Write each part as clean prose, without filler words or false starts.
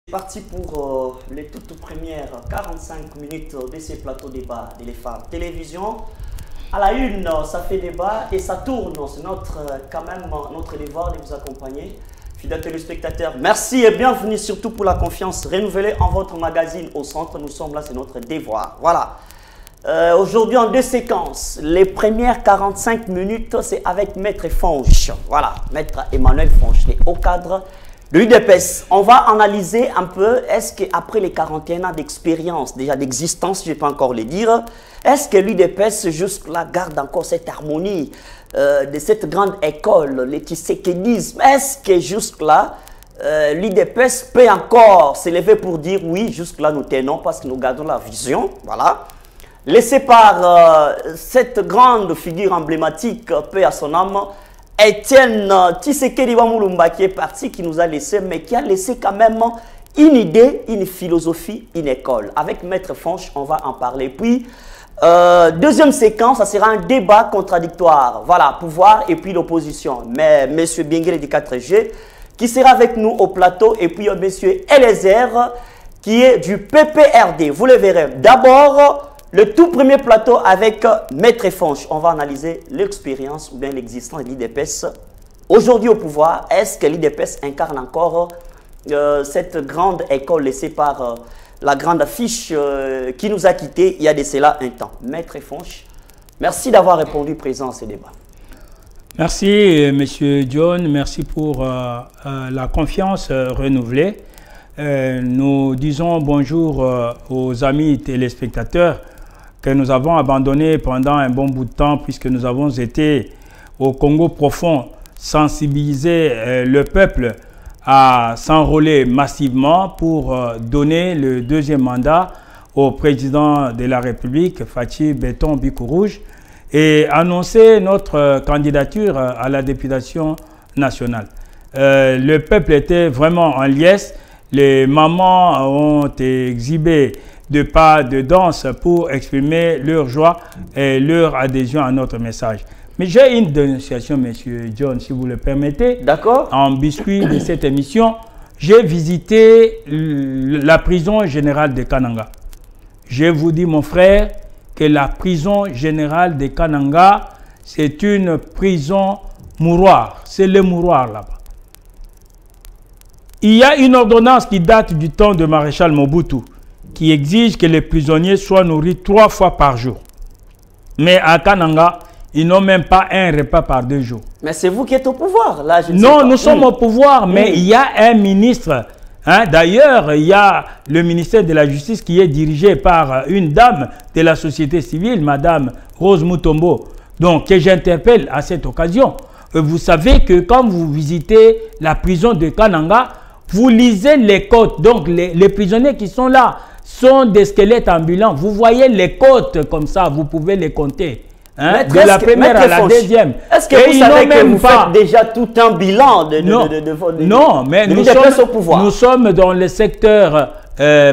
Parti pour les toutes premières 45 minutes de ces plateaux débat de l'EFA Télévision. À la une, ça fait débat et ça tourne. C'est quand même notre devoir de vous accompagner. Fidèles téléspectateurs, merci et bienvenue surtout pour la confiance renouvelée en votre magazine au centre. Nous sommes là, c'est notre devoir. Voilà. Aujourd'hui en deux séquences. Les premières 45 minutes, c'est avec Maître Fonch. Voilà, Maître Emmanuel Fonch, au cadre de l'UDPS. On va analyser un peu, est-ce qu'après les 41 ans d'expérience, déjà d'existence, je ne peux pas encore le dire, est-ce que l'UDPS jusque-là garde encore cette harmonie de cette grande école, le tisékédisme? Est-ce que jusque-là, l'UDPS peut encore s'élever pour dire oui, jusque-là nous tenons parce que nous gardons la vision, voilà. Laissé par cette grande figure emblématique, paix à son âme, Etienne Tshisekedi Mulumba, qui est parti, qui nous a laissé, mais qui a laissé quand même une idée, une philosophie, une école. Avec Maître Fonch, on va en parler. Puis, deuxième séquence, ça sera un débat contradictoire. Voilà, pouvoir et puis l'opposition. Mais M. Benguele du 4G, qui sera avec nous au plateau, et puis M. Eliezer, qui est du PPRD. Vous le verrez. D'abord, le tout premier plateau avec Maître Fonch. On va analyser l'expérience ou bien l'existence de l'IDPS aujourd'hui au pouvoir. Est-ce que l'IDPS incarne encore cette grande école laissée par la grande affiche qui nous a quittés il y a de cela un temps? Maître Fonch, merci d'avoir répondu présent à ce débat. Merci Monsieur John, merci pour la confiance renouvelée. Nous disons bonjour aux amis téléspectateurs que nous avons abandonnés pendant un bon bout de temps puisque nous avons été au Congo profond sensibiliser le peuple à s'enrôler massivement pour donner le deuxième mandat au président de la République, Fathi Béton Bikorouge, et annoncer notre candidature à la députation nationale. Le peuple était vraiment en liesse. Les mamans ont exhibé de pas de danse pour exprimer leur joie et leur adhésion à notre message. Mais j'ai une dénonciation, Monsieur John, si vous le permettez. D'accord. En biscuit de cette émission, j'ai visité la prison générale de Kananga. Je vous dis, mon frère, que la prison générale de Kananga, c'est une prison mouroir. C'est le mouroir là-bas. Il y a une ordonnance qui date du temps de Maréchal Mobutu qui exige que les prisonniers soient nourris 3 fois par jour. Mais à Kananga, ils n'ont même pas un repas par 2 jours. Mais c'est vous qui êtes au pouvoir, là, je ne sais Non, pas. nous sommes au pouvoir, mais il y a un ministre. Hein, d'ailleurs, il y a le ministère de la Justice qui est dirigé par une dame de la société civile, Madame Rose Mutombo, donc que j'interpelle à cette occasion. Vous savez que quand vous visitez la prison de Kananga, vous lisez les côtes. Donc, les prisonniers qui sont là sont des squelettes ambulants. Vous voyez les côtes comme ça, vous pouvez les compter. Hein, de la première à la deuxième. Est-ce que vous savez que vous faites déjà tout un bilan de non, mais nous sommes dans le secteur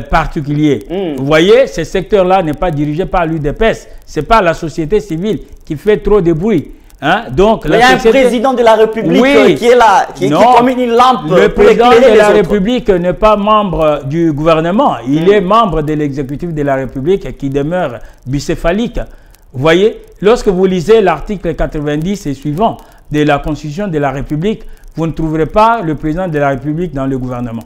particulier. Vous voyez, ce secteur-là n'est pas dirigé par l'UDPS. Ce n'est pas la société civile qui fait trop de bruit. Hein? Donc, il y a un président de la République qui est là, qui est comme une lampe. Le président de la République n'est pas membre du gouvernement. Il est membre de l'exécutif de la République qui demeure bicéphalique. Vous voyez, lorsque vous lisez l'article 90 et suivant de la Constitution de la République, vous ne trouverez pas le président de la République dans le gouvernement.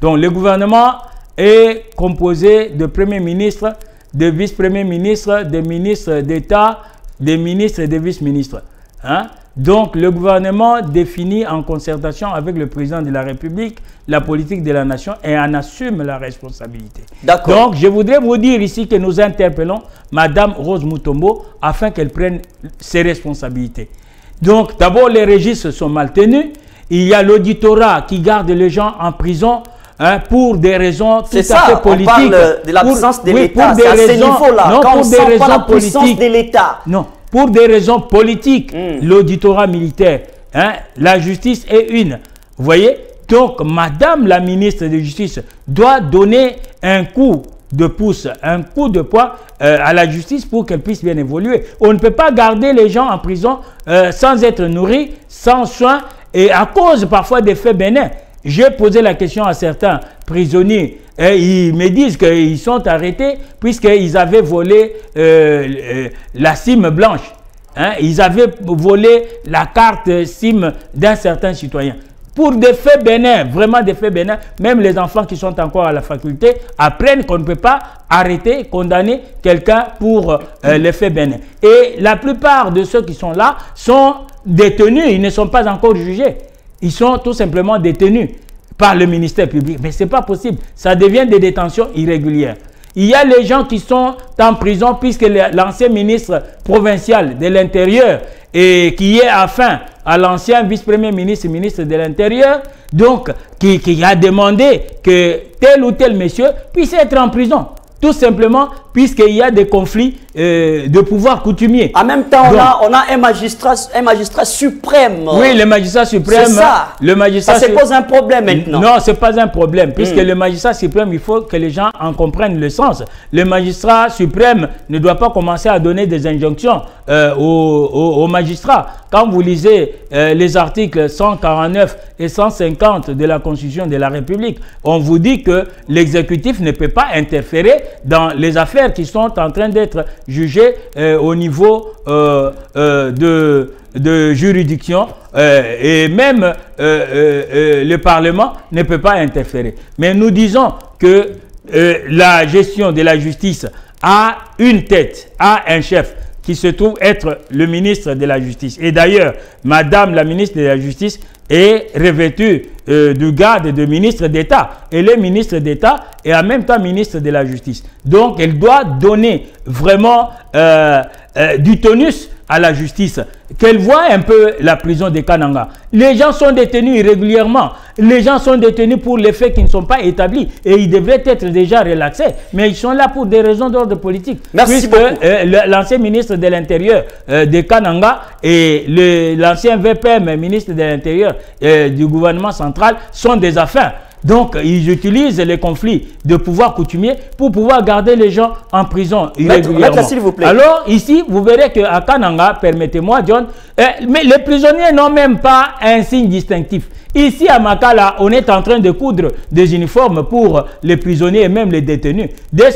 Donc, le gouvernement est composé de premiers ministres, de vice-premiers ministres, de ministres d'État, des ministres et des vice-ministres. Hein? Donc, le gouvernement définit en concertation avec le président de la République la politique de la nation et en assume la responsabilité. Donc, je voudrais vous dire ici que nous interpellons Madame Rose Mutombo afin qu'elle prenne ses responsabilités. Donc, d'abord, les registres sont mal tenus. Il y a l'auditorat qui garde les gens en prison. Hein, pour des raisons tout à fait politiques. On parle de l'absence de l'État. C'est à ce niveau-là. Non, quand pour des raisons la puissance de l'État. Non, pour des raisons politiques. L'auditorat militaire, hein, la justice est une. Vous voyez? Donc, Madame la ministre de Justice doit donner un coup de pouce, un coup de poing à la justice pour qu'elle puisse bien évoluer. On ne peut pas garder les gens en prison sans être nourris, sans soins et à cause parfois des faits bénins. J'ai posé la question à certains, prisonniers. Et ils me disent qu'ils sont arrêtés puisqu'ils avaient volé la SIM blanche. Hein? Ils avaient volé la carte SIM d'un certain citoyen. Pour des faits bénins, vraiment des faits bénins, même les enfants qui sont encore à la faculté apprennent qu'on ne peut pas arrêter, condamner quelqu'un pour les faits bénins. Et la plupart de ceux qui sont là sont détenus, ils ne sont pas encore jugés. Ils sont tout simplement détenus par le ministère public. Mais ce n'est pas possible. Ça devient des détentions irrégulières. Il y a les gens qui sont en prison puisque l'ancien ministre provincial de l'Intérieur et qui est afin à l'ancien vice-premier ministre, ministre de l'Intérieur, donc qui a demandé que tel ou tel monsieur puisse être en prison. Tout simplement, puisqu'il y a des conflits de pouvoir coutumier. En même temps, donc, on a un magistrat suprême. Oui, le magistrat suprême. C'est ça. Le magistrat ça pose un problème maintenant. Non, ce n'est pas un problème. Puisque le magistrat suprême, il faut que les gens en comprennent le sens. Le magistrat suprême ne doit pas commencer à donner des injonctions aux magistrats. Quand vous lisez les articles 149 et 150 de la Constitution de la République, on vous dit que l'exécutif ne peut pas interférer dans les affaires qui sont en train d'être jugées au niveau de juridiction et même le Parlement ne peut pas interférer. Mais nous disons que la gestion de la justice a une tête, a un chef qui se trouve être le ministre de la Justice. Et d'ailleurs, Madame la ministre de la Justice est revêtue du grade de ministre d'État. Elle est ministre d'État et en même temps ministre de la Justice. Donc, elle doit donner vraiment du tonus à la justice. Qu'elle voit un peu la prison de Kananga. Les gens sont détenus irrégulièrement. Les gens sont détenus pour les faits qui ne sont pas établis. Et ils devraient être déjà relaxés. Mais ils sont là pour des raisons d'ordre politique. Merci beaucoup. L'ancien ministre de l'Intérieur de Kananga et l'ancien VPM, ministre de l'Intérieur du gouvernement central, sont des affaires. Donc, ils utilisent les conflits de pouvoir coutumier pour pouvoir garder les gens en prison irrégulièrement. S'il vous plaît. Alors, ici, vous verrez qu'à Kananga, permettez-moi, John, mais les prisonniers n'ont même pas un signe distinctif. Ici, à Makala, on est en train de coudre des uniformes pour les prisonniers et même les détenus. Dès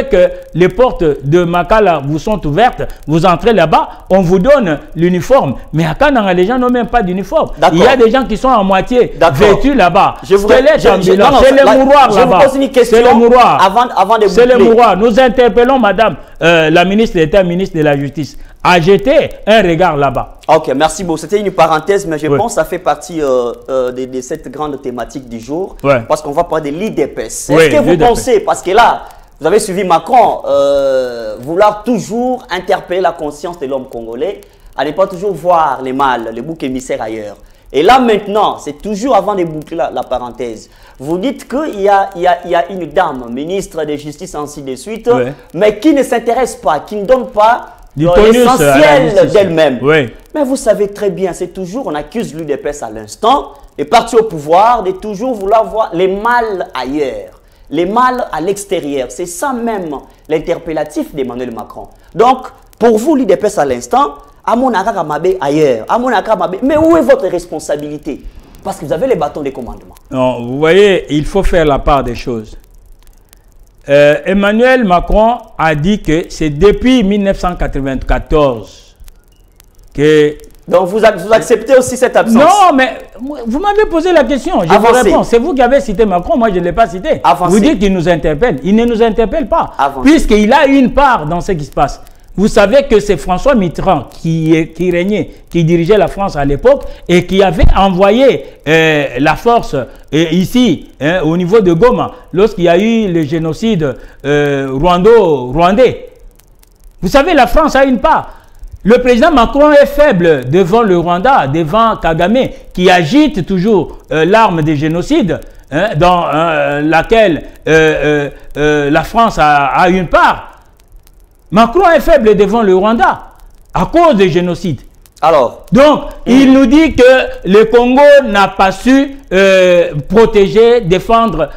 que les portes de Makala vous sont ouvertes, vous entrez là-bas, on vous donne l'uniforme. Mais à Kananga, les gens n'ont même pas d'uniforme. Il y a des gens qui sont à moitié vêtus là-bas. C'est le mouroir là-bas. C'est le mouroir. C'est le mouroir. Nous interpellons Madame la ministre d'État, ministre de la Justice, à jeter un regard là-bas. Ok, merci beaucoup. C'était une parenthèse, mais je pense que ça fait partie de cette grande thématique du jour, parce qu'on va parler de l'IDPS. Est-ce que vous pensez, parce que là, vous avez suivi Macron, vouloir toujours interpeller la conscience de l'homme congolais, à ne pas toujours voir les mâles, les boucs émissaires ailleurs. Et là maintenant, c'est toujours avant de boucler la parenthèse. Vous dites qu'il y a une dame, ministre de Justice, ainsi de suite, mais qui ne s'intéresse pas, qui ne donne pas l'essentiel d'elle-même. Mais vous savez très bien, c'est toujours, on accuse l'UDPS à l'instant, et parti au pouvoir, de toujours vouloir voir les mâles ailleurs, les mâles à l'extérieur. C'est ça même l'interpellatif d'Emmanuel Macron. Donc, pour vous, l'UDPS à l'instant, à mon ailleurs, à mon mais où est votre responsabilité? Parce que vous avez les bâtons de commandement. Non, vous voyez, il faut faire la part des choses. Emmanuel Macron a dit que c'est depuis 1994 que... Donc vous acceptez aussi cette absence? Non, mais vous m'avez posé la question, je vous réponds. C'est vous qui avez cité Macron, moi je ne l'ai pas cité. Vous dites qu'il nous interpelle. Il ne nous interpelle pas, puisqu'il a une part dans ce qui se passe. Vous savez que c'est François Mitterrand qui régnait, qui dirigeait la France à l'époque et qui avait envoyé la force ici, au niveau de Goma, lorsqu'il y a eu le génocide rwandais. Vous savez, la France a une part. Le président Macron est faible devant le Rwanda, devant Kagame, qui agite toujours l'arme des génocides, dans laquelle la France a une part. Macron est faible devant le Rwanda à cause des génocides. Alors. Donc, il nous dit que le Congo n'a pas su protéger, défendre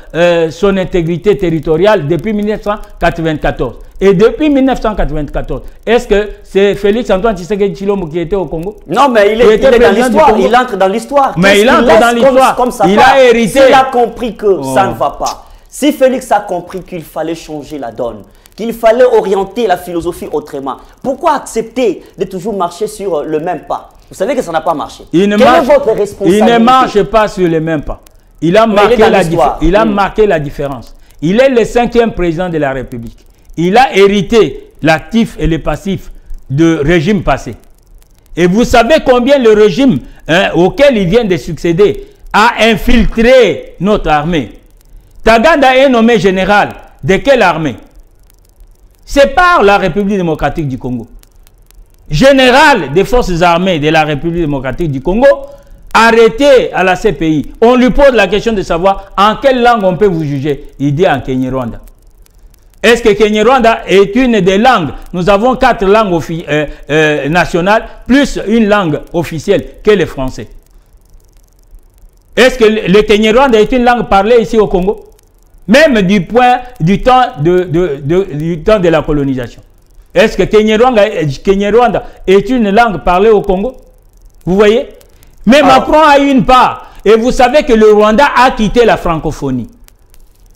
son intégrité territoriale depuis 1994. Et depuis 1994, est-ce que c'est Félix Antoine Tshisekedi Tshilombo qui était au Congo? Non, mais il est dans l'histoire. Il entre dans l'histoire. Mais il entre dans l'histoire. Il a hérité. S'il a compris que ça ne va pas, si Félix a compris qu'il fallait changer la donne, qu'il fallait orienter la philosophie autrement, pourquoi accepter de toujours marcher sur le même pas? Vous savez que ça n'a pas marché. Quelle est votre responsabilité? Il ne marche pas sur les mêmes pas. Il a marqué la différence. Il est le 5e président de la République. Il a hérité l'actif et le passif de régimes passés. Et vous savez combien le régime auquel il vient de succéder a infiltré notre armée. Taganda est nommé général de quelle armée? C'est par la République démocratique du Congo. Général des forces armées de la République démocratique du Congo, arrêté à la CPI. On lui pose la question de savoir en quelle langue on peut vous juger. Il dit en Kinyarwanda. Est-ce que Kinyarwanda est une des langues? Nous avons 4 langues nationales, plus une langue officielle, que le français. Est-ce que le Kinyarwanda est une langue parlée ici au Congo? Même du temps de la colonisation. Est-ce que Kinyarwanda est une langue parlée au Congo? Vous voyez? Mais Macron a eu une part. Et vous savez que le Rwanda a quitté la francophonie.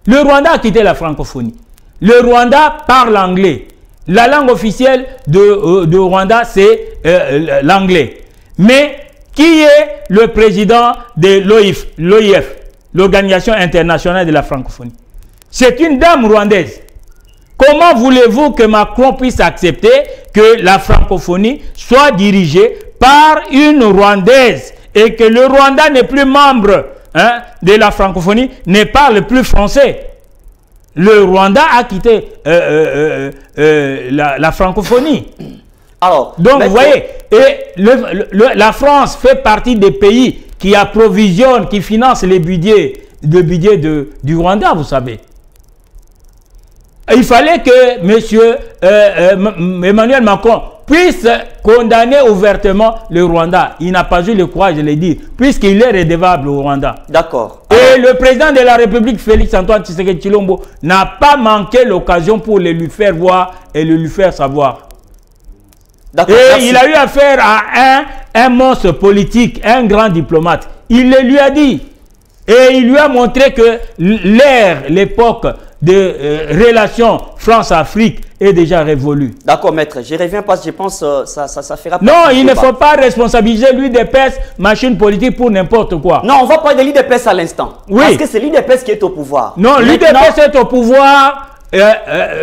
Le Rwanda a quitté la francophonie. Le Rwanda parle anglais. La langue officielle de Rwanda, c'est l'anglais. Mais qui est le président de l'OIF, l'Organisation internationale de la francophonie? C'est une dame rwandaise. Comment voulez-vous que Macron puisse accepter que la francophonie soit dirigée par une Rwandaise et que le Rwanda n'est plus membre de la francophonie, ne parle plus français? Le Rwanda a quitté la francophonie. Alors, donc, vous voyez, et la France fait partie des pays qui approvisionnent, qui financent les budgets du Rwanda, vous savez. Il fallait que M. Emmanuel Macron puisse condamner ouvertement le Rwanda. Il n'a pas eu le courage de le dire, puisqu'il est redevable au Rwanda. D'accord. Et le président de la République, Félix Antoine Tshisekedi Tshilombo, n'a pas manqué l'occasion pour le lui faire voir et le lui faire savoir. Et il a eu affaire à un monstre politique, un grand diplomate. Il le lui a dit. Et il lui a montré que l'époque de relations France-Afrique est déjà révolue. D'accord, maître. Je reviens parce que je pense que ça fera... Non, il ne faut pas responsabiliser l'UDPS, machine politique, pour n'importe quoi. Non, on va parler de l'UDPS à l'instant. Oui. Parce que c'est l'UDPS qui est au pouvoir. Non, l'UDPS est au pouvoir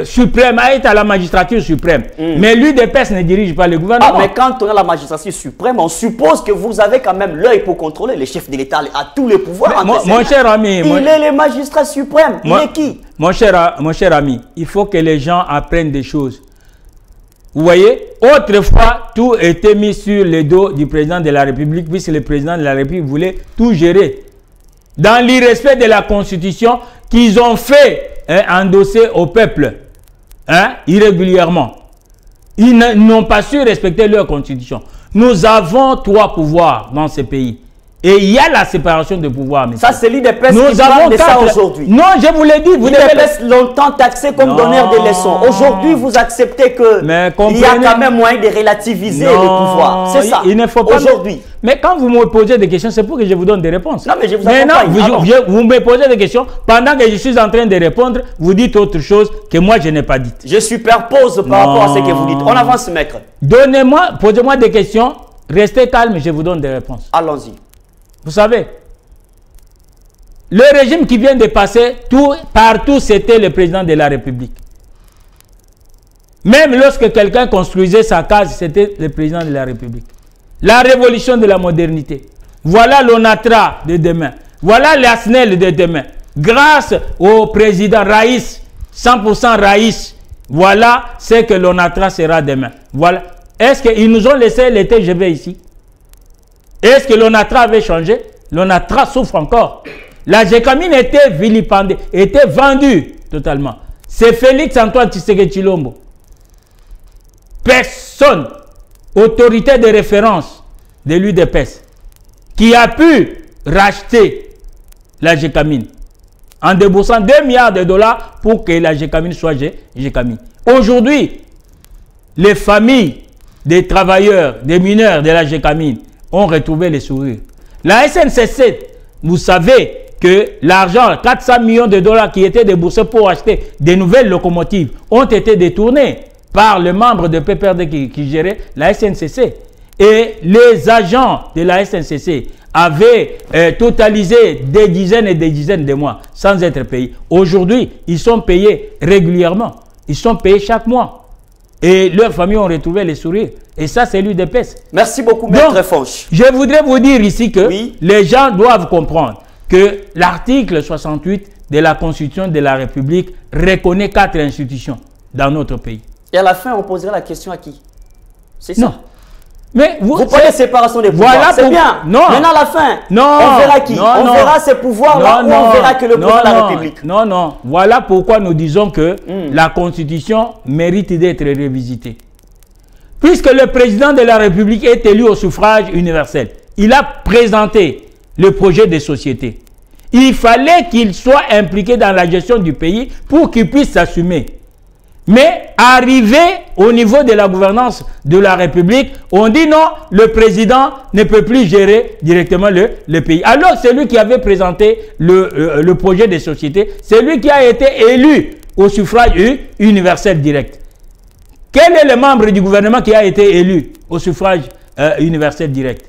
suprême, est à la magistrature suprême. Mais l'UDPS ne dirige pas le gouvernement. Ah, mais quand on a la magistrature suprême, on suppose que vous avez quand même l'œil pour contrôler. Le chef de l'État a tous les pouvoirs. Mon cher ami... Il est le magistrat suprême. Il est qui? Mon cher ami, il faut que les gens apprennent des choses. Vous voyez, autrefois, tout était mis sur le dos du président de la République, puisque le président de la République voulait tout gérer. Dans l'irrespect de la Constitution qu'ils ont fait endosser au peuple irrégulièrement. Ils n'ont pas su respecter leur Constitution. Nous avons 3 pouvoirs dans ce pays. Et il y a la séparation de pouvoirs. Ça, c'est l'UDPS qui parle de ça aujourd'hui. Non, je vous l'ai dit. L'UDPS longtemps taxé comme donneur de leçons. Aujourd'hui, vous acceptez qu'il y a quand même moyen de relativiser les pouvoirs. C'est ça. Il ne faut pas. Aujourd'hui. Mais quand vous me posez des questions, c'est pour que je vous donne des réponses. Non, mais je vous vous me posez des questions. Pendant que je suis en train de répondre, vous dites autre chose que moi, je n'ai pas dit. Je superpose par rapport à ce que vous dites. On avance, maître. Posez-moi des questions. Restez calme, je vous donne des réponses. Allons-y. Vous savez, le régime qui vient de passer, partout, c'était le président de la République. Même lorsque quelqu'un construisait sa case, c'était le président de la République. La révolution de la modernité. Voilà l'ONATRA de demain. Voilà l'ASNEL de demain. Grâce au président Raïs, 100% Raïs, voilà ce que l'ONATRA sera demain. Voilà. Est-ce qu'ils nous ont laissé le TGV ici? Est-ce que l'ONATRA avait changé? L'ONATRA souffre encore. La GECAMINE était vilipendée, était vendue totalement. C'est Félix Antoine Tshisekedi Tshilombo. Personne autorité de référence de l'UDPS, qui a pu racheter la Gécamine en déboursant 2 milliards de dollars pour que la Gécamine soit Gécamine. Aujourd'hui, les familles des travailleurs, des mineurs de la Gécamine ont retrouvé les sourires. La SNCC, vous savez que l'argent, 400 millions de dollars qui étaient déboursés pour acheter des nouvelles locomotives, ont été détournés par le membre de PPRD qui gérait la SNCC. Et les agents de la SNCC avaient totalisé des dizaines et des dizaines de mois sans être payés. Aujourd'hui, ils sont payés régulièrement. Ils sont payés chaque mois. Et leurs familles ont retrouvé les sourires. Et ça, c'est l'UDPS. Merci beaucoup, Maître Fonch. Je voudrais vous dire ici que les gens doivent comprendre que l'article 68 de la Constitution de la République reconnaît 4 institutions dans notre pays. Et à la fin, on posera la question à qui? C'est ça? Non. Mais vous parlez de séparation des pouvoirs, voilà c'est bien. Non. Maintenant, à la fin, non. On verra qui? On verra ces pouvoirs-là ou on verra que le pouvoir de la République? Non, non. Voilà pourquoi nous disons que la Constitution mérite d'être révisitée. Puisque le président de la République est élu au suffrage universel, il a présenté le projet de société. Il fallait qu'il soit impliqué dans la gestion du pays pour qu'il puisse s'assumer. Mais arrivé au niveau de la gouvernance de la République, on dit non, le président ne peut plus gérer directement le pays. Alors c'est lui qui avait présenté le projet de société, c'est lui qui a été élu au suffrage universel direct. Quel est le membre du gouvernement qui a été élu au suffrage universel direct?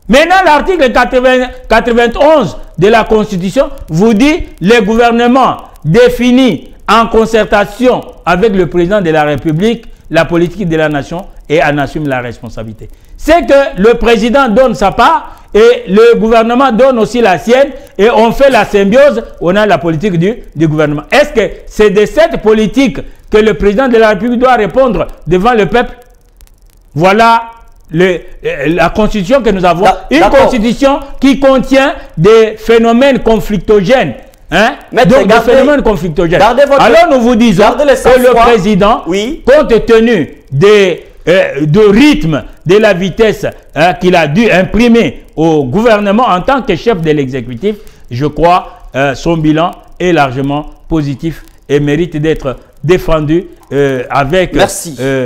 Maintenant, l'article 91 de la Constitution vous dit le gouvernement définit en concertation avec le président de la République la politique de la nation et en assume la responsabilité. C'est que le président donne sa part et le gouvernement donne aussi la sienne et on fait la symbiose, on a la politique du gouvernement. Est-ce que c'est de cette politique que le président de la République doit répondre devant le peuple? Voilà la constitution que nous avons. Une constitution qui contient des phénomènes conflictogènes. Des phénomènes conflictogènes. Alors nous vous disons que le président, compte tenu du rythme, de la vitesse qu'il a dû imprimer au gouvernement en tant que chef de l'exécutif, je crois son bilan est largement positif et mérite d'être défendu avec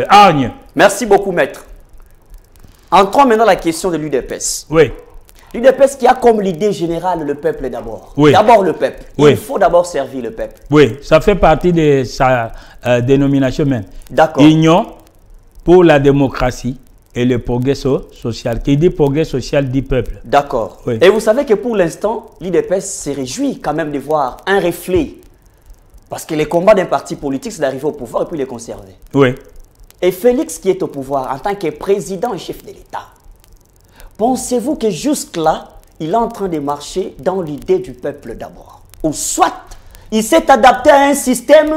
hargne. Merci beaucoup, maître. Entrons maintenant dans la question de l'UDPS. Oui. L'UDPS qui a comme l'idée générale le peuple d'abord. Oui. D'abord le peuple. Oui. Il faut d'abord servir le peuple. Oui, ça fait partie de sa dénomination même. D'accord. Union pour la démocratie et le progrès social. Qui dit progrès social dit peuple. D'accord. Oui. Et vous savez que pour l'instant, l'UDPS se réjouit quand même de voir un reflet. Parce que les combats d'un parti politique, c'est d'arriver au pouvoir et puis les conserver. Oui. Et Félix qui est au pouvoir en tant que président et chef de l'État, pensez-vous que jusque-là, il est en train de marcher dans l'idée du peuple d'abord? Ou soit, il s'est adapté à un système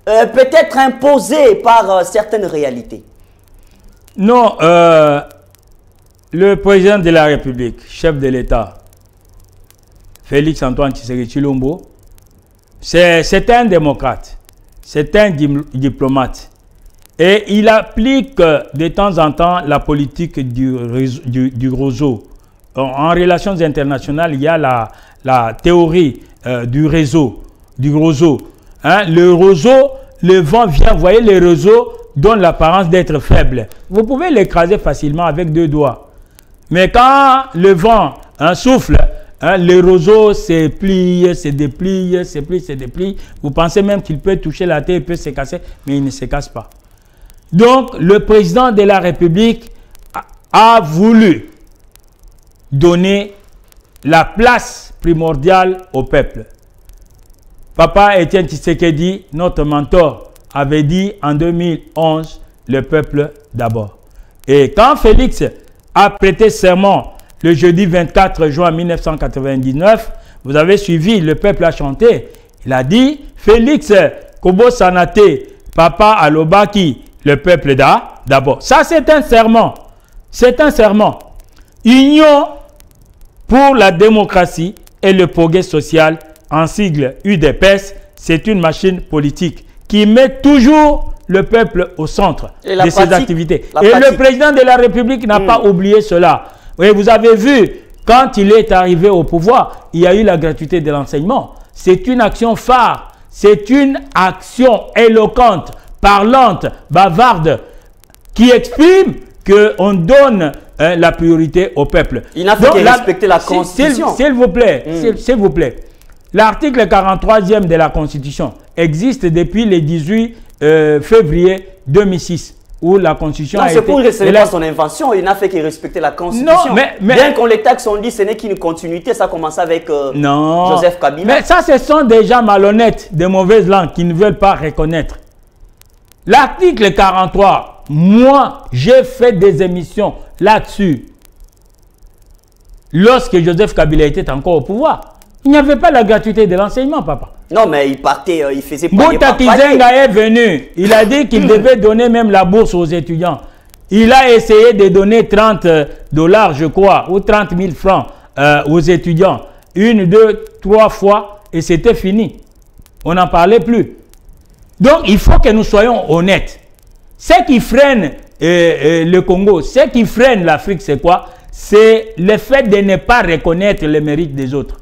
peut-être imposé par certaines réalités? Non, le président de la République, chef de l'État, Félix Antoine Tshisekedi Tshilombo, c'est un démocrate, c'est un diplomate. Et il applique de temps en temps la politique du réseau. En relations internationales, il y a la théorie du réseau. Le réseau, le vent vient, vous voyez, le réseau donne l'apparence d'être faible. Vous pouvez l'écraser facilement avec 2 doigts. Mais quand le vent souffle, le réseau se plie, se déplie, se plie, se déplie. Vous pensez même qu'il peut toucher la terre, il peut se casser, mais il ne se casse pas. Donc, le président de la République a voulu donner la place primordiale au peuple. Papa Étienne Tshisekedi, notre mentor, avait dit en 2011, le peuple d'abord. Et quand Félix a prêté serment le jeudi 24 juin 1999, vous avez suivi, le peuple a chanté. Il a dit, Félix Kobo Sanate, Papa Alobaki, le peuple d'abord. Ça, c'est un serment. C'est un serment. Union pour la démocratie et le progrès social, en sigle UDPS, c'est une machine politique qui met toujours le peuple au centre de ses activités. Et le président de la République n'a pas oublié cela. Et vous avez vu, quand il est arrivé au pouvoir, il y a eu la gratuité de l'enseignement. C'est une action phare, c'est une action éloquente, parlante, bavarde, qui exprime qu'on donne la priorité au peuple. Il n'a fait que respecter la Constitution. S'il vous plaît, s'il vous plaît. L'article 43e de la Constitution existe depuis le 18 février 2006, où la Constitution a été... Non, c'est pour pas son invention, il n'a fait que respecter la Constitution. Non, mais bien qu'on les taxe, on dit que ce n'est qu'une continuité, ça a commencé avec Joseph Kabila. Mais ça, ce sont des gens malhonnêtes, de mauvaises langues, qui ne veulent pas reconnaître. L'article 43, moi, j'ai fait des émissions là-dessus. Lorsque Joseph Kabila était encore au pouvoir, il n'y avait pas la gratuité de l'enseignement, papa. Non, mais il partait, il faisait pas... Bouta Kizenga est venu. Il a dit qu'il devait donner même la bourse aux étudiants. Il a essayé de donner 30 $, je crois, ou 30 000 francs aux étudiants. 1, 2, 3 fois, et c'était fini. On n'en parlait plus. Donc, il faut que nous soyons honnêtes. Ce qui freine le Congo, ce qui freine l'Afrique, c'est quoi? C'est le fait de ne pas reconnaître les mérites des autres.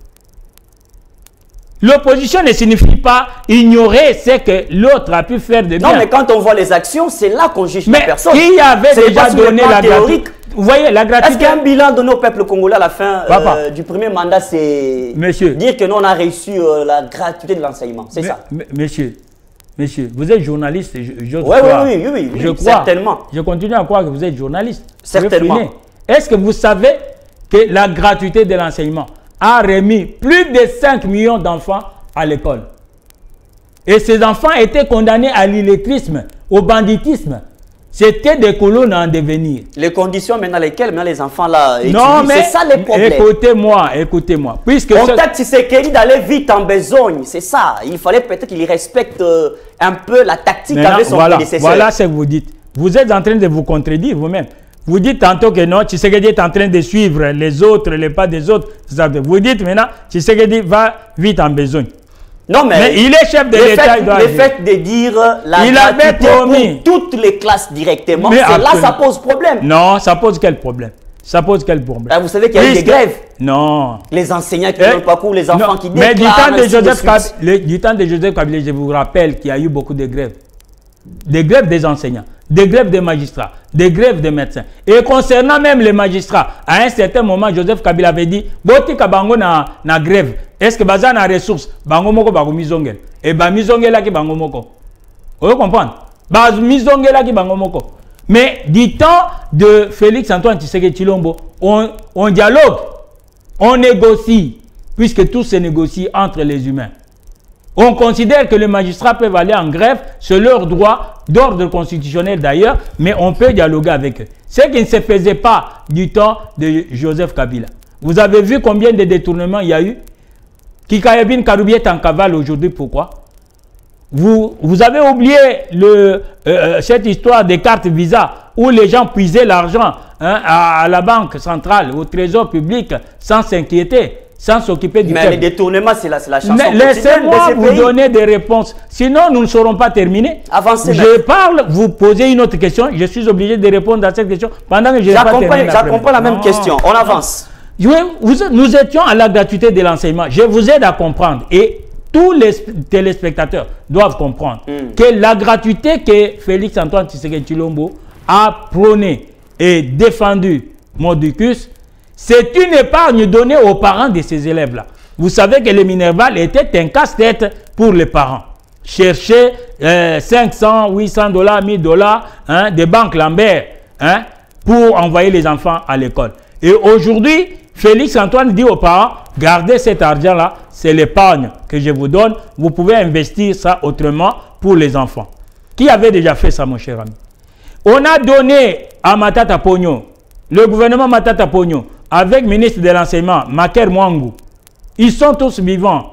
L'opposition ne signifie pas ignorer ce que l'autre a pu faire de bien. Non, mais quand on voit les actions, c'est là qu'on juge la personne. Qui avait déjà donné la gratuité? Vous voyez, la gratuité... Est-ce qu'un bilan donné au peuple congolais à la fin du premier mandat, c'est dire que nous, on a reçu la gratuité de l'enseignement? C'est ça? Monsieur, vous êtes journaliste, je crois, certainement. Je continue à croire que vous êtes journaliste. Certainement. Est-ce que vous savez que la gratuité de l'enseignement a remis plus de 5 millions d'enfants à l'école? Et ces enfants étaient condamnés à l'illettrisme, au banditisme. C'était des colonnes en devenir. Les conditions maintenant lesquelles les enfants là étudient, c'est ça les problèmes. Écoutez-moi. Puisque on t'a Tshisekedi d'aller vite en besogne, c'est ça. Il fallait peut-être qu'il respecte un peu la tactique avec son prédécesseur. Voilà ce que vous dites. Vous êtes en train de vous contredire vous-même. Vous dites tantôt que non, Tshisekedi est en train de suivre les autres, les pas des autres. Vous dites maintenant, Tshisekedi va vite en besogne. Non, mais il est chef de l'État. Le fait de dire la gratuité pour toutes les classes directement, là, ça pose problème. Non, ça pose quel problème? Ça pose quel problème? Vous savez qu'il y a eu des grèves. Non. Les enseignants qui n'ont pas cours, les enfants qui déclarent. Mais du temps de Joseph Kabila, je vous rappelle qu'il y a eu beaucoup de grèves. Des grèves des enseignants, des grèves des magistrats, des grèves des médecins. Et concernant même les magistrats, à un certain moment, Joseph Kabila avait dit Boti Kabango na grève. Est-ce que Baza na ressources Bango moko bago mizongel. Et ba mizongel la ki bango moko. Vous comprenez? Ba mizongel la ki bango moko. Mais du temps de Félix Antoine Tshisekedi Tshilombo, on dialogue, on négocie, puisque tout se négocie entre les humains. On considère que les magistrats peuvent aller en grève, c'est leur droit d'ordre constitutionnel d'ailleurs, mais on peut dialoguer avec eux. Ce qui ne se faisait pas du temps de Joseph Kabila. Vous avez vu combien de détournements il y a eu? Kikayabin Karoubi est en cavale aujourd'hui, pourquoi? Vous avez oublié cette histoire des cartes Visa où les gens puisaient l'argent à la banque centrale, au trésor public, sans s'inquiéter, sans s'occuper du peuple. Mais les détournements, c'est la chanson. Laissez-moi vous donner des réponses. Sinon, nous ne serons pas terminés. Avancez. Je parle, vous posez une autre question. Je suis obligé de répondre à cette question pendant que je n'ai pas terminé. J'accompagne la même question. On avance. Nous étions à la gratuité de l'enseignement. Je vous aide à comprendre. Et tous les téléspectateurs doivent comprendre que la gratuité que Félix Antoine Tshisekedi Tshilombo a prônée et défendue, Modicus, c'est une épargne donnée aux parents de ces élèves-là. Vous savez que le Minerval était un casse-tête pour les parents. Chercher 500, 800 $, 1000 $, des banques Lambert pour envoyer les enfants à l'école. Et aujourd'hui, Félix Antoine dit aux parents, gardez cet argent-là, c'est l'épargne que je vous donne. Vous pouvez investir ça autrement pour les enfants. Qui avait déjà fait ça, mon cher ami? On a donné à Matata Pogno, le gouvernement Matata Pogno, avec le ministre de l'Enseignement, Maker Mwangu. Ils sont tous vivants.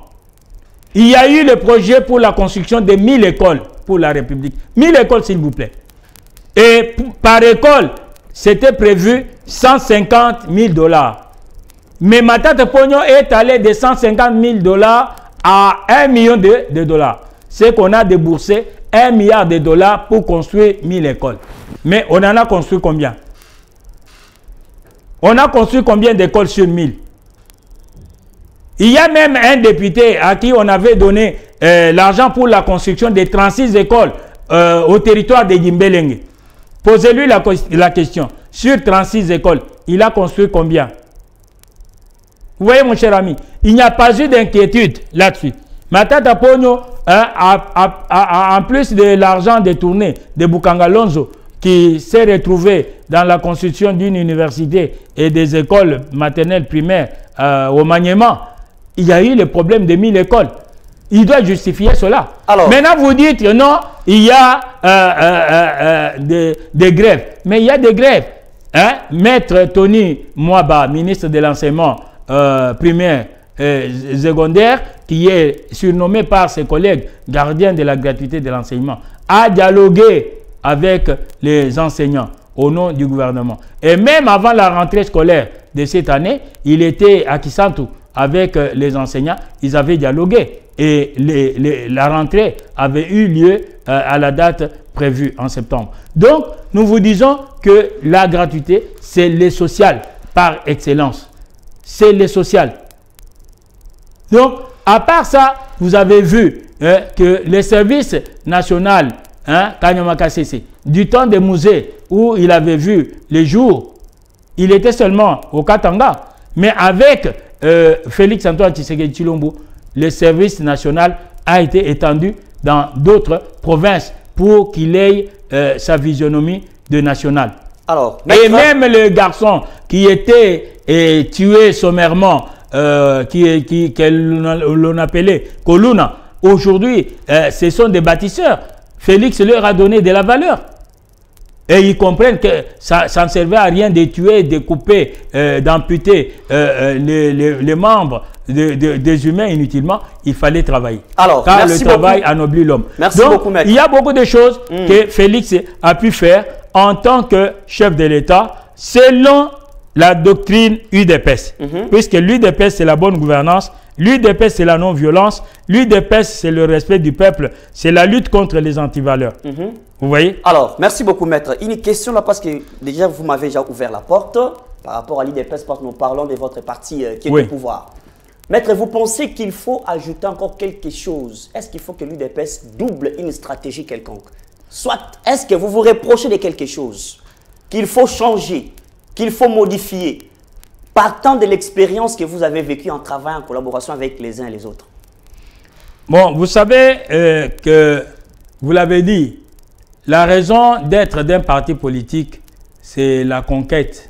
Il y a eu le projet pour la construction de 1000 écoles pour la République. 1000 écoles, s'il vous plaît. Et par école, c'était prévu 150 000 $. Mais Matata Pogno est allé de 150 000 $ à 1 million de dollars. C'est qu'on a déboursé 1 milliard de dollars pour construire 1000 écoles. Mais on en a construit combien? On a construit combien d'écoles sur 1000? Il y a même un député à qui on avait donné l'argent pour la construction de 36 écoles au territoire de Yimbelenge. Posez-lui la question. Sur 36 écoles, il a construit combien? Vous voyez, mon cher ami, il n'y a pas eu d'inquiétude là-dessus. Matata Pogno, en plus de l'argent détourné de Bukangalonzo, qui s'est retrouvé dans la construction d'une université et des écoles maternelles primaires au Maniema, il y a eu le problème de 1000 écoles. Il doit justifier cela. Alors, maintenant, vous dites que non, il y a des grèves. Mais il y a des grèves. Hein? Maître Tony Mwaba, ministre de l'enseignement primaire et secondaire, qui est surnommé par ses collègues gardien de la gratuité de l'enseignement, a dialogué avec les enseignants au nom du gouvernement. Et même avant la rentrée scolaire de cette année, il était à Kisantu avec les enseignants, ils avaient dialogué. Et la rentrée avait eu lieu à la date prévue en septembre. Donc, nous vous disons que la gratuité, c'est le social par excellence. C'est le social. Donc, à part ça, vous avez vu que les services nationaux, du temps des musées où il avait vu les jours, il était seulement au Katanga. Mais avec Félix Antoine Tshisekedi Tshilombo, le service national a été étendu dans d'autres provinces pour qu'il ait sa physionomie de national. Alors, et même le garçon qui était tué sommairement, que l'on appelait Koluna, aujourd'hui, ce sont des bâtisseurs. Félix leur a donné de la valeur. Et ils comprennent que ça ne servait à rien de tuer, de couper, d'amputer les membres des humains inutilement. Il fallait travailler. Alors, car le travail anoblit l'homme. Merci beaucoup, maître. Il y a beaucoup de choses que Félix a pu faire en tant que chef de l'État selon la doctrine UDPS. Puisque l'UDPS, c'est la bonne gouvernance. L'UDPS, c'est la non-violence. L'UDPS, c'est le respect du peuple. C'est la lutte contre les antivaleurs. Vous voyez? Alors, merci beaucoup, maître. Une question là, parce que déjà, vous m'avez déjà ouvert la porte par rapport à l'UDPS, parce que nous parlons de votre parti qui est au pouvoir. Maître, vous pensez qu'il faut ajouter encore quelque chose? Est-ce qu'il faut que l'UDPS double une stratégie quelconque? Soit, est-ce que vous vous reprochez de quelque chose qu'il faut changer, qu'il faut modifier, partant de l'expérience que vous avez vécue en travaillant en collaboration avec les uns et les autres? Bon, vous savez que, vous l'avez dit, la raison d'être d'un parti politique, c'est la conquête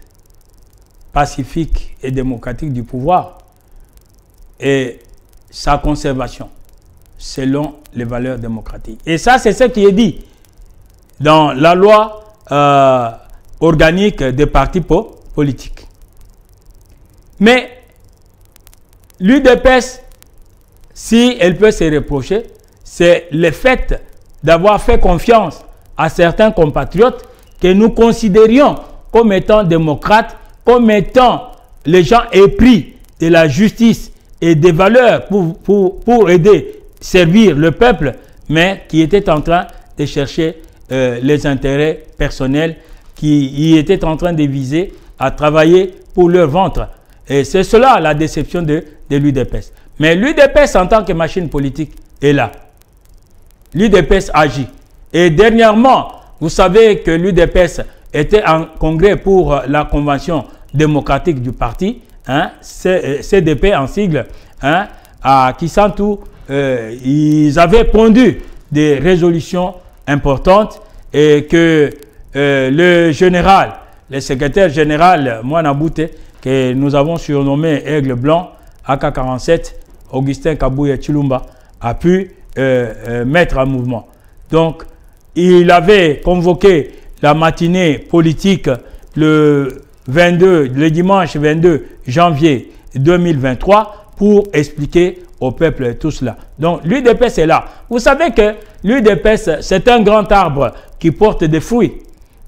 pacifique et démocratique du pouvoir et sa conservation selon les valeurs démocratiques. Et ça, c'est ce qui est dit dans la loi organique des partis politiques. Mais l'UDPS, si elle peut se reprocher, c'est le fait d'avoir fait confiance à certains compatriotes que nous considérions comme étant démocrates, comme étant les gens épris de la justice et des valeurs pour aider, servir le peuple, mais qui étaient en train de chercher les intérêts personnels, qui y étaient en train de viser à travailler pour leur ventre. Et c'est cela la déception de l'UDPS. Mais l'UDPS en tant que machine politique est là. L'UDPS agit. Et dernièrement, vous savez que l'UDPS était en congrès pour la convention démocratique du parti, hein, CDP en sigle, hein, à Kisantu. Ils avaient pondu des résolutions importantes et que le général, le secrétaire général Moana Bouté, que nous avons surnommé Aigle Blanc, AK-47, Augustin Kabouya Tshilumba, a pu mettre en mouvement. Donc, il avait convoqué la matinée politique le dimanche 22 janvier 2023 pour expliquer au peuple tout cela. Donc, l'UDPS est là. Vous savez que l'UDPS, c'est un grand arbre qui porte des fruits.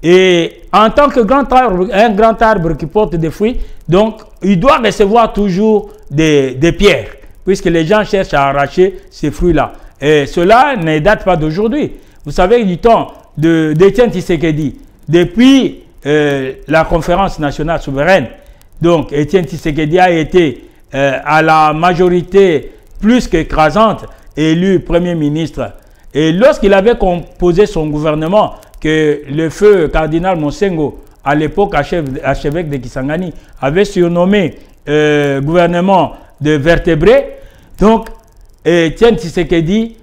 Et en tant que un grand arbre qui porte des fruits, donc, il doit recevoir toujours des pierres, puisque les gens cherchent à arracher ces fruits-là. Et cela ne date pas d'aujourd'hui. Vous savez, du temps d'Étienne Tshisekedi, depuis la conférence nationale souveraine, donc Étienne Tshisekedi a été à la majorité plus qu'écrasante élu Premier ministre. Et lorsqu'il avait composé son gouvernement, que le feu cardinal Monsengo, à l'époque archevêque de Kisangani, avait surnommé gouvernement de vertébrés, donc Étienne Tshisekedi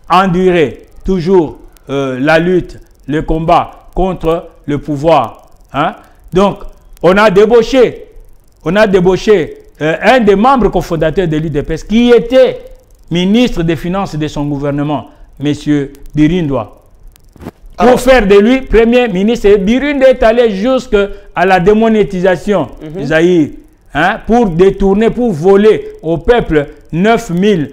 endurait toujours la lutte, le combat contre le pouvoir. Hein? Donc, on a débauché un des membres cofondateurs de l'UDPS qui était ministre des Finances de son gouvernement, M. Birindwa. Pour faire de lui Premier ministre, et Birindwa est allé jusqu'à la démonétisation du Zaïre, hein, pour détourner, pour voler au peuple 9000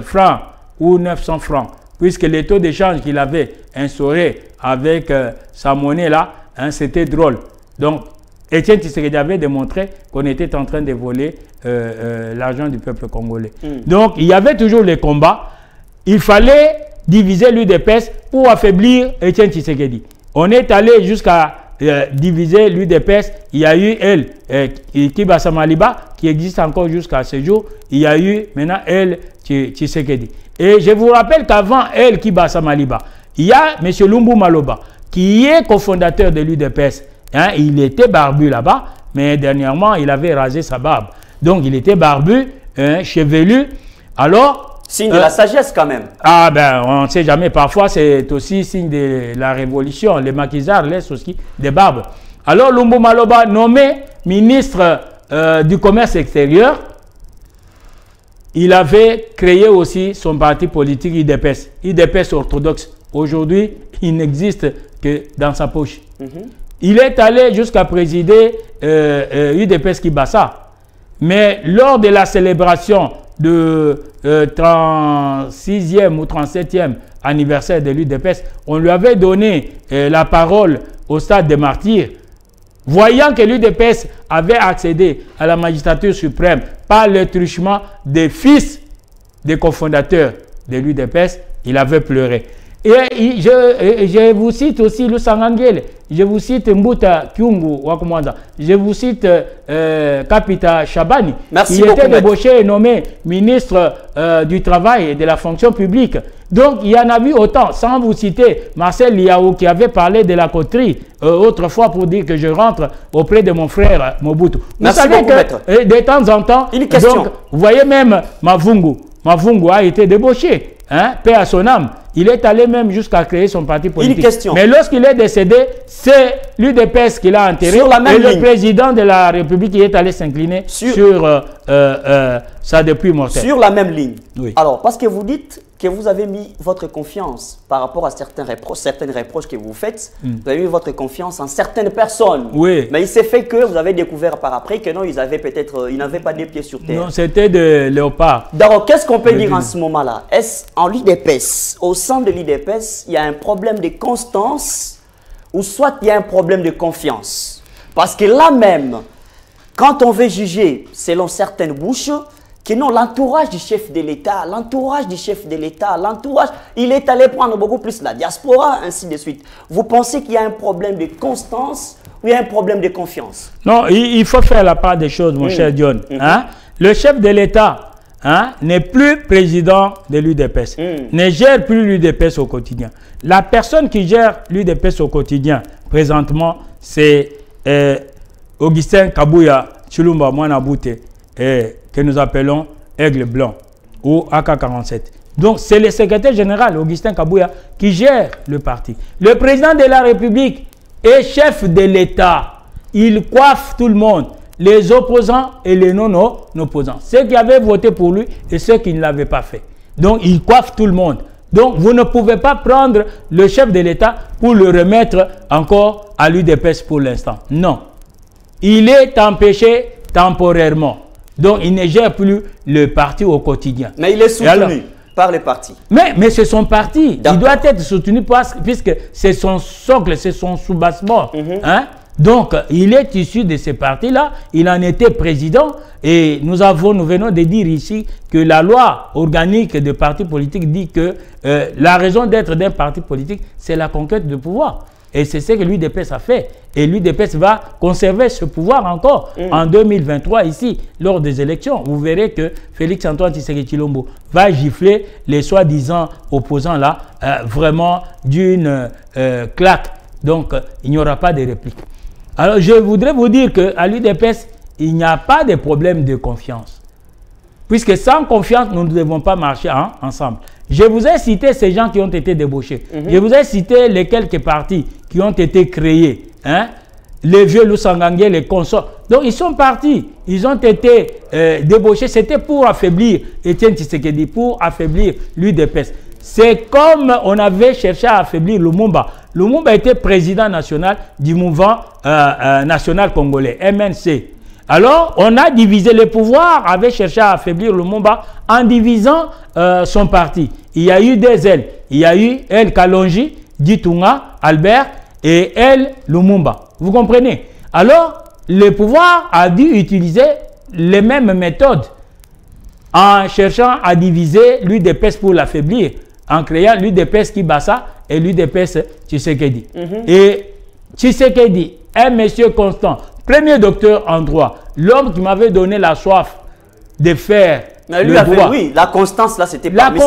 francs ou 900 francs, puisque les taux d'échange qu'il avait instauré avec sa monnaie là, hein, c'était drôle. Donc, Étienne Tshisekedi avait démontré qu'on était en train de voler l'argent du peuple congolais. Donc, il y avait toujours les combats. Il fallait diviser l'UDPS pour affaiblir Étienne Tshisekedi. On est allé jusqu'à diviser l'UDPS. Il y a eu elle, Kibasa Maliba, qui existe encore jusqu'à ce jour. Il y a eu maintenant elle, Tshisekedi. Et je vous rappelle qu'avant elle, Kibasa Maliba, il y a M. Lumbu Maloba, qui est cofondateur de l'UDPS. Hein, il était barbu là-bas, mais dernièrement, il avait rasé sa barbe. Donc, il était barbu, hein, chevelu. Alors... Signe de la sagesse quand même. Ah ben, on ne sait jamais. Parfois, c'est aussi signe de la révolution. Les maquisards laissent aussi des barbes. Alors, Lumbu Maloba, nommé ministre du commerce extérieur, il avait créé aussi son parti politique UDPS. UDPS orthodoxe. Aujourd'hui, il n'existe que dans sa poche. Il est allé jusqu'à présider UDPS Kibasa. Mais lors de la célébration de 36e ou 37e anniversaire de l'UDPS, on lui avait donné la parole au stade des martyrs. Voyant que l'UDPS avait accédé à la magistrature suprême par le truchement des fils des cofondateurs de l'UDPS, il avait pleuré. Et je vous cite aussi le Sangangele, je vous cite Mbuta Kyungu Wakumanda, je vous cite Kapita Shabani. Merci il beaucoup, était débauché et nommé ministre du Travail et de la fonction publique. Donc il y en a vu autant, sans vous citer Marcel Liao qui avait parlé de la coterie autrefois pour dire que je rentre auprès de mon frère Mobutu. Merci vous savez beaucoup, que de temps en temps, une question. Donc, vous voyez même Mavungu a été débauché, hein, paix à son âme. Il est allé même jusqu'à créer son parti politique. Une question. Mais lorsqu'il est décédé, c'est l'UDPS qui l'a enterré. Sur la même ligne. Le président de la République qui est allé s'incliner sur sa dépouille mortelle. Sur la même ligne. Oui. Alors, parce que vous dites que vous avez mis votre confiance par rapport à certaines reproches que vous faites, vous avez mis votre confiance en certaines personnes. Oui. Mais il s'est fait que vous avez découvert par après que non, ils n'avaient pas des pieds sur terre. Non, c'était de léopard. Donc, qu'est-ce qu'on peut dire en ce moment-là? Est-ce en l'UDPS, au sein de l'UDPS, il y a un problème de constance ou soit il y a un problème de confiance? Parce que là même, quand on veut juger selon certaines bouches, que non, l'entourage du chef de l'État, il est allé prendre beaucoup plus la diaspora, ainsi de suite. Vous pensez qu'il y a un problème de constance ou il y a un problème de confiance? Non, il faut faire la part des choses, mon cher John. Hein? Le chef de l'État, hein, n'est plus président de l'UDPS, ne gère plus l'UDPS au quotidien. La personne qui gère l'UDPS au quotidien, présentement, c'est Augustin Kabouya Chilumba Mwanabouté, que nous appelons Aigle Blanc ou AK-47. Donc, c'est le secrétaire général, Augustin Kabouya, qui gère le parti. Le président de la République est chef de l'État. Il coiffe tout le monde, les opposants et les non-opposants. Ceux qui avaient voté pour lui et ceux qui ne l'avaient pas fait. Donc, il coiffe tout le monde. Donc, vous ne pouvez pas prendre le chef de l'État pour le remettre encore à l'UDPS pour l'instant. Non. Il est empêché temporairement. Donc, il ne gère plus le parti au quotidien. Mais il est soutenu par le parti. Mais c'est son parti. Il doit être soutenu puisque c'est son socle, c'est son soubassement. Hein? Donc, il est issu de ces partis-là, il en était président, et nous venons de dire ici que la loi organique des partis politiques dit que la raison d'être d'un parti politique, c'est la conquête de pouvoir. Et c'est ce que l'UDPS a fait. Et l'UDPS va conserver ce pouvoir encore en 2023 ici, lors des élections. Vous verrez que Félix-Antoine Tshisekedi Tshilombo va gifler les soi-disant opposants là, vraiment d'une claque. Donc, il n'y aura pas de réplique. Alors, je voudrais vous dire qu'à l'UDPS, il n'y a pas de problème de confiance. Puisque sans confiance, nous ne devons pas marcher ensemble. Je vous ai cité ces gens qui ont été débauchés. Je vous ai cité les quelques partis qui ont été créés. Hein? Les vieux Lusangangé, les consorts. Donc, ils sont partis. Ils ont été débauchés. C'était pour affaiblir Etienne Tshisekedi, pour affaiblir l'UDPS. C'est comme on avait cherché à affaiblir Lumumba. Lumumba était président national du mouvement national congolais, MNC. Alors, on a divisé les pouvoirs, avait cherché à affaiblir Lumumba en divisant son parti. Il y a eu des ailes. Il y a eu El Kalonji, Ditunga, Albert et El Lumumba. Vous comprenez? Alors, le pouvoir a dû utiliser les mêmes méthodes en cherchant à diviser l'UDPS pour l'affaiblir, en créant l'UDPS Kibasa et l'UDPS Tshisekedi. Et Tshisekedi, un monsieur constant, premier docteur en droit, l'homme qui m'avait donné la soif de faire le droit. Oui, la constance, là, c'était parmi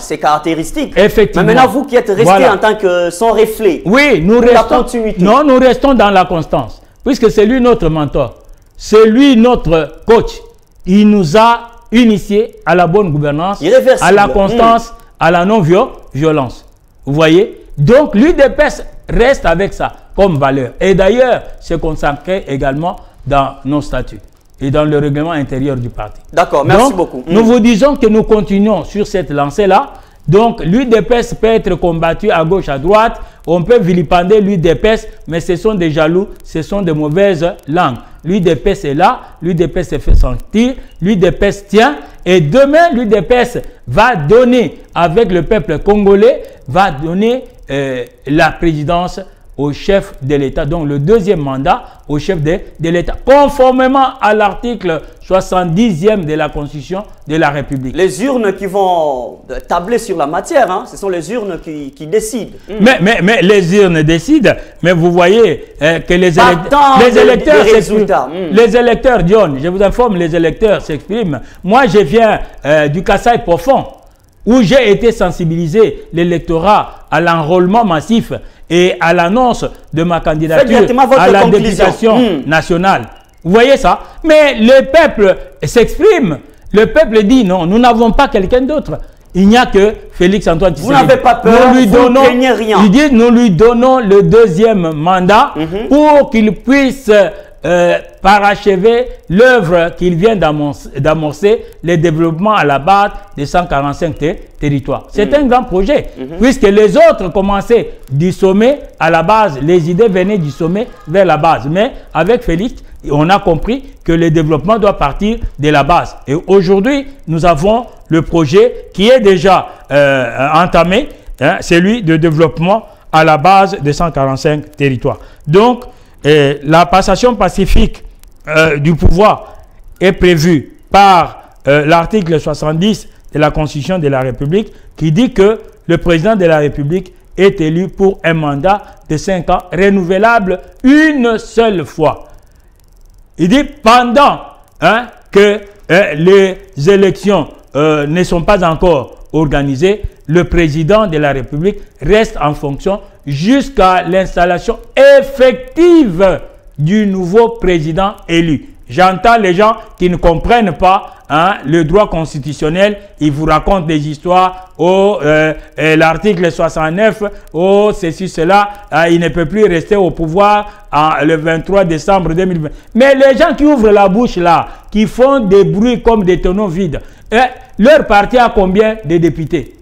ses caractéristiques. Effectivement. Mais maintenant, vous qui êtes resté en tant que son reflet, oui, nous restons, la continuité. Non, nous restons dans la constance, puisque c'est lui notre mentor, c'est lui notre coach. Il nous a initiés à la bonne gouvernance, à la constance, à la non-violence. Vous voyez? Donc, l'UDPS reste avec ça comme valeur. Et d'ailleurs, c'est consacré également dans nos statuts et dans le règlement intérieur du parti. D'accord, merci beaucoup. Nous vous disons que nous continuons sur cette lancée-là. Donc, l'UDPS peut être combattu à gauche, à droite. On peut vilipender l'UDPS, mais ce sont des jaloux, ce sont de mauvaises langues. L'UDPS est là, l'UDPS se fait sentir, l'UDPS tient. Et demain, l'UDPS va donner, avec le peuple congolais, va donner la présidence au chef de l'État, donc le deuxième mandat au chef de l'État, conformément à l'article 70e de la Constitution de la République. Les urnes qui vont tabler sur la matière, hein, ce sont les urnes qui décident. Mais les urnes décident, mais vous voyez que les électeurs s'expriment. Les électeurs, Dion, je vous informe, les électeurs s'expriment. Moi, je viens du Kasaï profond, où j'ai été sensibilisé l'électorat à l'enrôlement massif et à l'annonce de ma candidature à la députation nationale. Vous voyez ça? Mais le peuple s'exprime. Le peuple dit non, nous n'avons pas quelqu'un d'autre. Il n'y a que Félix-Antoine Tshisekedi. Vous n'avez pas peur, vous ne craignez rien. Il dit nous lui donnons le deuxième mandat pour qu'il puisse parachever l'œuvre qu'il vient d'amorcer, le développement à la base des 145 territoires. C'est un grand projet, puisque les autres commençaient du sommet à la base, les idées venaient du sommet vers la base. Mais avec Félix, on a compris que le développement doit partir de la base. Et aujourd'hui, nous avons le projet qui est déjà entamé, hein, celui de développement à la base des 145 territoires. Donc, la passation pacifique du pouvoir est prévue par l'article 70 de la Constitution de la République qui dit que le président de la République est élu pour un mandat de 5 ans renouvelable une seule fois. Il dit pendant que les élections ne sont pas encore organisées, le président de la République reste en fonction jusqu'à l'installation effective du nouveau président élu. J'entends les gens qui ne comprennent pas le droit constitutionnel, ils vous racontent des histoires, l'article 69, ceci, cela, il ne peut plus rester au pouvoir le 23 décembre 2020. Mais les gens qui ouvrent la bouche là, qui font des bruits comme des tonneaux vides, leur parti a combien de députés?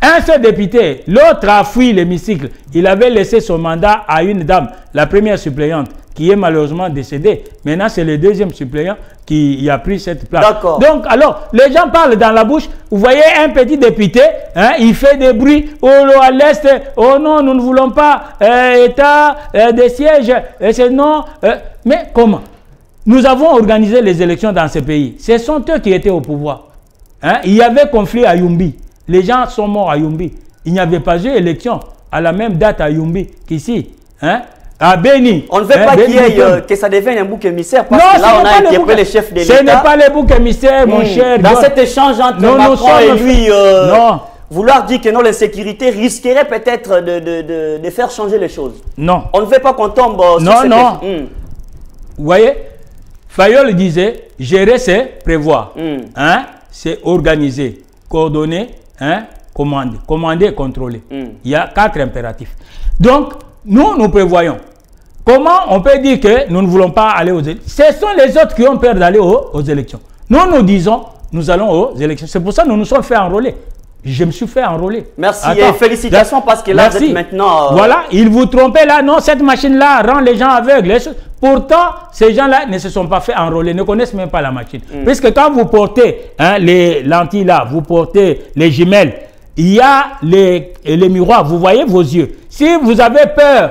Un seul député, l'autre a fui l'hémicycle. Il avait laissé son mandat à une dame, la première suppléante, qui est malheureusement décédée. Maintenant, c'est le deuxième suppléant qui a pris cette place. D'accord. Donc, alors, les gens parlent dans la bouche. Vous voyez un petit député, hein, il fait des bruits. Oh, à l'Est, oh non, nous ne voulons pas État, des sièges. Non. Mais comment? Nous avons organisé les élections dans ce pays. Ce sont eux qui étaient au pouvoir. Hein? Il y avait conflit à Yumbi. Les gens sont morts à Yumbi. Il n'y avait pas eu élection à la même date à Yumbi qu'ici. Hein? À Béni. On ne veut pas que ça devienne un bouc émissaire parce que là, on a interpellé les chefs de l'État. Ce n'est pas les boucs émissaires, mon cher. Dans cet échange entre Macron et lui, vouloir dire que non, l'insécurité risquerait peut-être de faire changer les choses. Non. On ne veut pas qu'on tombe sur cette... Non. Vous voyez, Fayol disait, gérer c'est prévoir. Hein? C'est organiser, coordonner, hein? Commander et contrôler. Il y a 4 impératifs. Donc, nous prévoyons. Comment on peut dire que nous ne voulons pas aller aux élections? Ce sont les autres qui ont peur d'aller aux élections. Nous disons, nous allons aux élections. C'est pour ça que nous nous sommes fait enrôler. Je me suis fait enrôler. Merci et félicitations parce que là, vous êtes maintenant... Voilà, ils vous trompaient là. Non, cette machine-là rend les gens aveugles. Pourtant, ces gens-là ne se sont pas fait enrôler, ne connaissent même pas la machine. Puisque quand vous portez les lentilles là, vous portez les jumelles, il y a les miroirs, vous voyez vos yeux. Si vous avez peur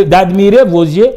d'admirer vos yeux,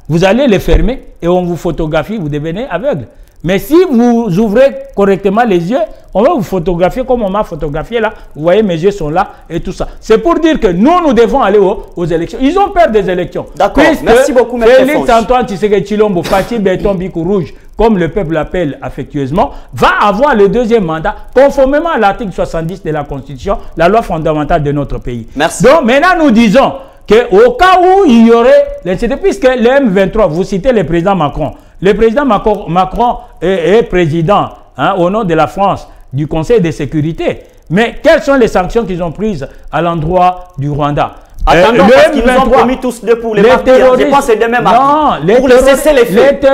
vous allez les fermer et on vous photographie, vous devenez aveugle. Mais si vous ouvrez correctement les yeux, on va vous photographier comme on m'a photographié là. Vous voyez, mes yeux sont là et tout ça. C'est pour dire que nous devons aller aux élections. Ils ont peur des élections. D'accord, merci beaucoup, M. Félix Antoine Tshisekedi Tshilombo, Fatih Béton Bicou Rouge, comme le peuple l'appelle affectueusement, va avoir le 2e mandat conformément à l'article 70 de la Constitution, la loi fondamentale de notre pays. Merci. Donc maintenant, nous disons qu'au cas où il y aurait l'incident, puisque le M23, vous citez le président Macron. Le président Macron est président au nom de la France du Conseil de sécurité. Mais quelles sont les sanctions qu'ils ont prises à l'endroit du Rwanda? Attendons, parce qu'ils nous ont promis tous deux pour les terroristes. Je pense que c'est demain matin. Pour cesser les faits.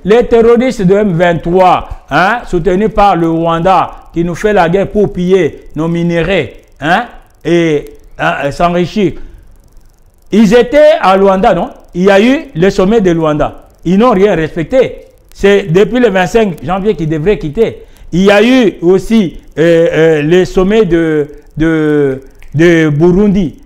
Les terroristes de M23, soutenus par le Rwanda, qui nous fait la guerre pour piller nos minéraux et s'enrichir. Ils étaient à Luanda, non? Il y a eu le sommet de Luanda. Ils n'ont rien respecté. C'est depuis le 25 janvier qu'ils devraient quitter. Il y a eu aussi le sommet de Burundi.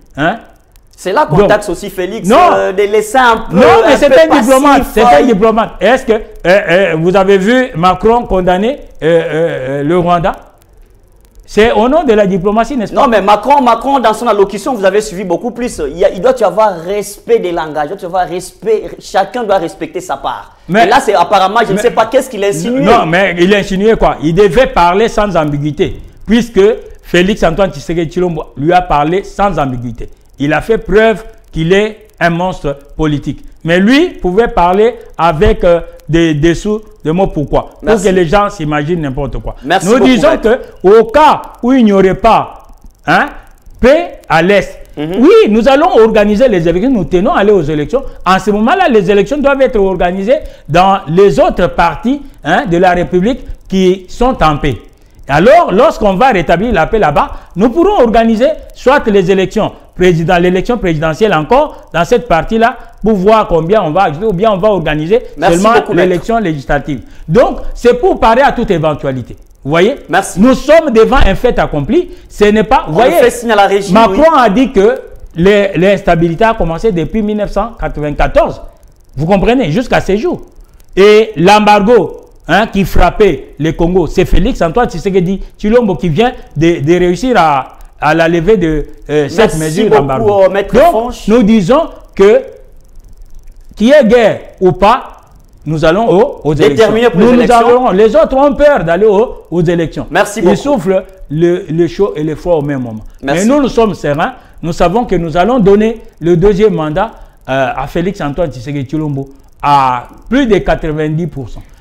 C'est là qu'on taxe aussi Félix de laisser un peu. Non, mais c'est un diplomate. C'est un diplomate. Est-ce que vous avez vu Macron condamner le Rwanda? C'est au nom de la diplomatie, n'est-ce pas? Non, mais Macron, dans son allocution, vous avez suivi beaucoup plus. Il doit y avoir respect des langages, il doit y avoir respect, chacun doit respecter sa part. Mais, et là, c'est apparemment, je ne sais pas qu'est-ce qu'il a insinué. Non, mais il a insinué quoi? Il devait parler sans ambiguïté, puisque Félix Antoine Tshisekedi Tshilombo lui a parlé sans ambiguïté. Il a fait preuve qu'il est un monstre politique. Mais lui pouvait parler avec des dessous de mots pourquoi. Pour que les gens s'imaginent n'importe quoi. Nous disons qu'au cas où il n'y aurait pas paix à l'Est, oui, nous allons organiser les élections, nous tenons à aller aux élections. En ce moment-là, les élections doivent être organisées dans les autres parties de la République qui sont en paix. Alors, lorsqu'on va rétablir la paix là-bas, nous pourrons organiser soit les élections l'élection présidentielle encore dans cette partie-là pour voir combien on va ajouter ou bien on va organiser seulement l'élection législative. Donc, c'est pour parer à toute éventualité. Vous voyez? Merci. Nous sommes devant un fait accompli. Ce n'est pas... Vous voyez, la régie, Macron a dit que l'instabilité a commencé depuis 1994. Vous comprenez? Jusqu'à ces jours. Et l'embargo qui frappait le Congo, c'est Félix Antoine Tshisekedi Tshilombo qui vient de réussir à la levée de cette mesure d'embargo. Donc, nous disons que qu'il y ait guerre ou pas, nous allons aux élections. Les autres ont peur d'aller aux élections. Merci beaucoup. Ils soufflent le chaud et le froid au même moment. Merci. Mais nous sommes sereins. Nous savons que nous allons donner le 2e mandat à Félix Antoine Tshisekedi Tshilombo à plus de 90%.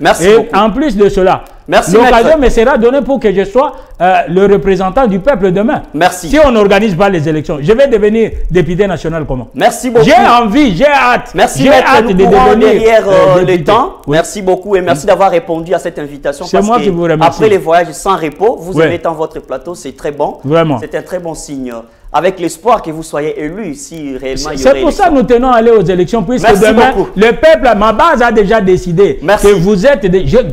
Merci et beaucoup. En plus de cela, l'occasion me sera donnée pour que je sois le représentant du peuple demain. Merci. Si on n'organise pas les élections, je vais devenir député national comment? Merci beaucoup. J'ai envie, j'ai hâte. Merci j'ai hâte de devenir derrière le temps. Oui. Merci beaucoup et merci d'avoir répondu à cette invitation. C'est moi qui vous remercie. Après les voyages sans repos, vous aimez tant votre plateau, c'est très bon. Vraiment. C'est un très bon signe. avec l'espoir que vous soyez élu si réellement il y aurait C'est pour ça que nous tenons à aller aux élections, puisque Merci demain, beaucoup. le peuple, ma base a déjà décidé Merci. que vous êtes,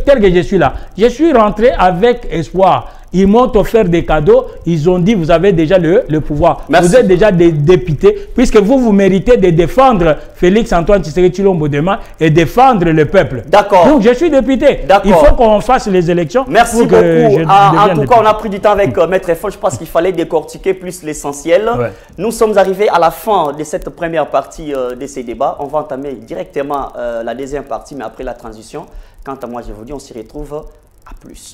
tel que je suis là. Je suis rentré avec espoir. Ils m'ont offert des cadeaux, ils ont dit vous avez déjà le pouvoir. Merci. Vous êtes déjà des députés, puisque vous méritez de défendre Félix Antoine Tshisekedi Tshilombo demain et défendre le peuple. D'accord. Donc je suis député. Il faut qu'on fasse les élections. Merci pour que beaucoup. En tout député. cas, on a pris du temps avec Maître Efon. Je pense qu'il fallait décortiquer plus l'essentiel. Ouais. Nous sommes arrivés à la fin de cette première partie de ces débats. On va entamer directement la deuxième partie, mais après la transition. Quant à moi, je vous dis, on s'y retrouve. À plus.